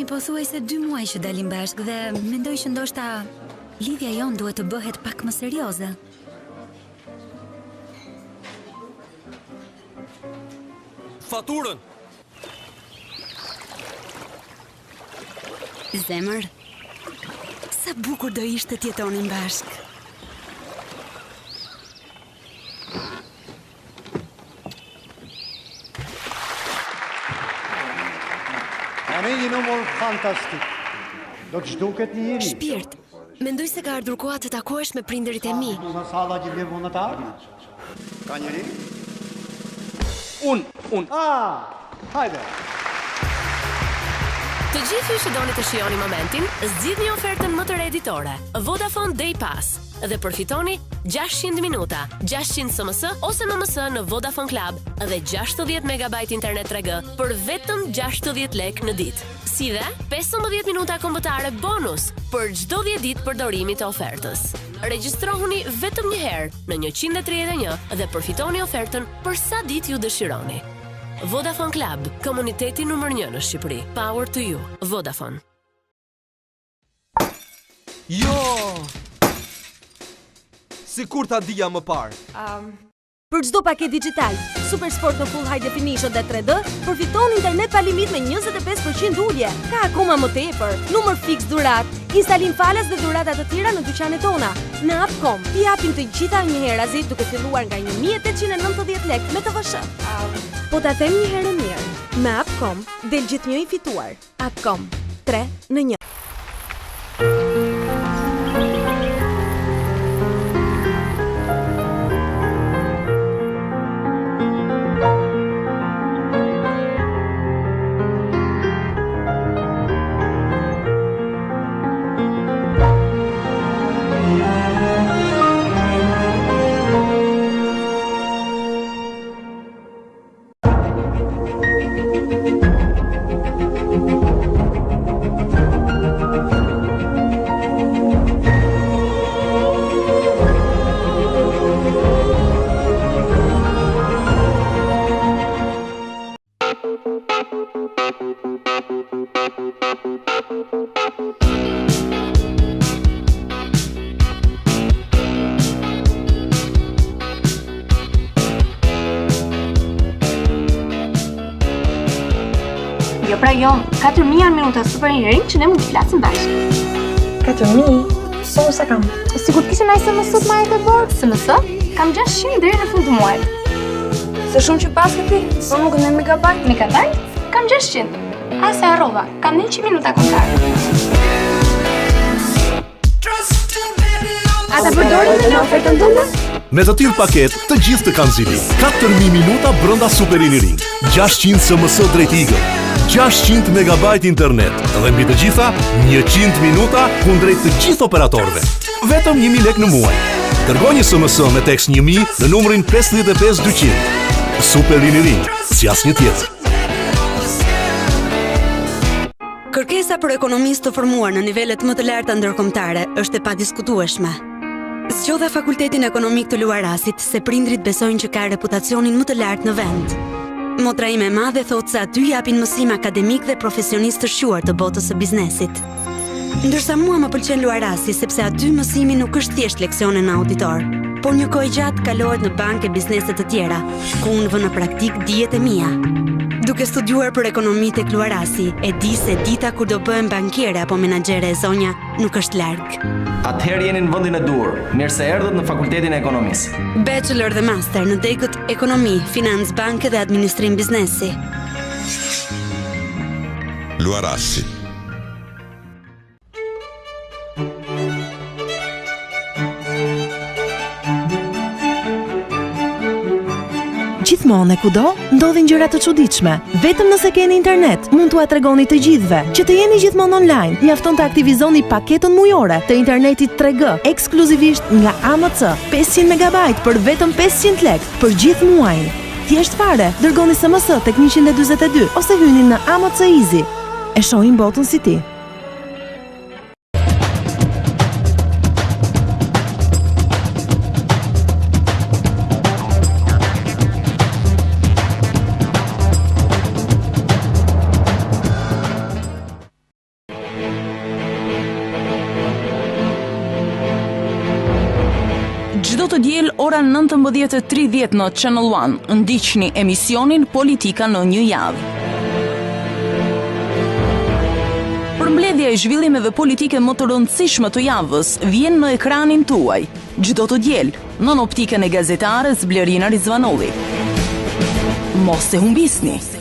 pothuajse 2 muaj që dalim bashkë dhe mendoj që ndoshta lidhja jonë duhet të bëhet pak më serioze. Faturën! Zemër, sa bukur do ishte të jetonin bashkë. Një numër fantastik. Do të zhduket një njeri. Shpirt, mendoj se ka ardhur koha të takohesh me prindërit e mi. Në sala që vjen vullnetar? Ka njëri? Unë. Hajde. Të gjithë ju që doni të shijoni momentin, zgjidhni ofertën më të re editore, Vodafone Day Pass, dhe përfitoni 600 minuta, 600 SMS ose MMS në Vodafone Club dhe 60 MB internet 3G për vetëm 60 lek në ditë. Si dhe 15 minuta kombëtare bonus për çdo 10 ditë përdorimi të ofertës. Regjistrohuni vetëm një herë në 131 dhe përfitoni ofertën për sa ditë ju dëshironi. Vodafone Club, komuniteti numër 1 në Shqipëri. Power to you. Vodafone. Jo! Sikur ta dija më parë. Për çdo paketë digital, Super Sport në Full High Definition dhe 3D, përfiton internet pa limit me 25% ulje. Ka akoma më tepër, numër fiks dhurat, instalim falas dhe dhurata të tjera në dyqanet tona. Në Appcom, i japim të gjitha një herë azit duke filluar nga 1890 lek me TVSH. Po ta them një herë mirë. Me Appcom, del gjithnjë i fituar. Appcom, 3 në 1. Jo pra jo, 4.000 janë minuta super një ring që ne mund të flasim bashkë. 4.000? So sa kam? Sigur të kishe në SMS-ët ma e të borë? SMS? Kam 600 deri në fund të muajt. Se shumë që pas këti? Po nuk në megabajt? Megabajt? Kam 600. Ase arrova, kam 100 minuta kontare. A ta përdorim në ofertën tënde? Me të tillë paket, të gjithë të kanë zili. 4.000 minuta brenda Superini Ring, 600 SMS drejt Eagle, 600 MB internet dhe mbi të gjitha 100 minuta kundrejt të gjithë operatorëve. Vetëm 1.000 lek në muaj. Dërgoj një SMS me tekst 1000 në numrin 55200. Superini Ring, si asnjë tjetër. Kërkesa për ekonomistë të formuar në nivelet më të larta ndërkombëtare është e padiskutueshme. Zgjodha Fakultetin Ekonomik të Luarasit se prindrit besojnë që ka reputacionin më të lartë në vend. Motra ime e madhe thotë se aty japin mësim akademik dhe profesionist të shquar të botës së biznesit. Ndërsa mua më pëlqen Luarasi sepse aty mësimi nuk është thjesht leksione në auditor, por një kohë gjatë kalohet në bankë e biznese të tjera, ku unë vë në praktik dijet e mia. Duke studiuar për ekonomi tek Luarasi, e di se dita kur do bëhem bankiere apo menaxhere e zonja nuk është larg. Atëherë jeni në vendin e duhur. Mirë se erdhët në Fakultetin e Ekonomisë. Bachelor dhe master në degët ekonomi, financë, banke dhe administrim biznesi. Luarasi. Gjithmonë e kudo ndodhin gjëra të çuditshme. Vetëm nëse keni internet, mund t'ua tregoni të gjithëve. Që të jeni gjithmonë online, mjafton të aktivizoni paketën mujore të internetit 3G, ekskluzivisht nga AMC, 500 MB për vetëm 500 lek për gjithë muajin. Thjesht fare, dërgoni SMS tek 142 ose hyni në AMC Easy. E shohim botën si ti. diel ora 19:30 në Channel One. Ndiqni emisionin Politika në një javë. Përmbledhja e zhvillimeve politike më të rëndësishme të javës vjen në ekranin tuaj, çdo të diel, në optikën e gazetares Blerina Rizvanolli. Mos e humbisni.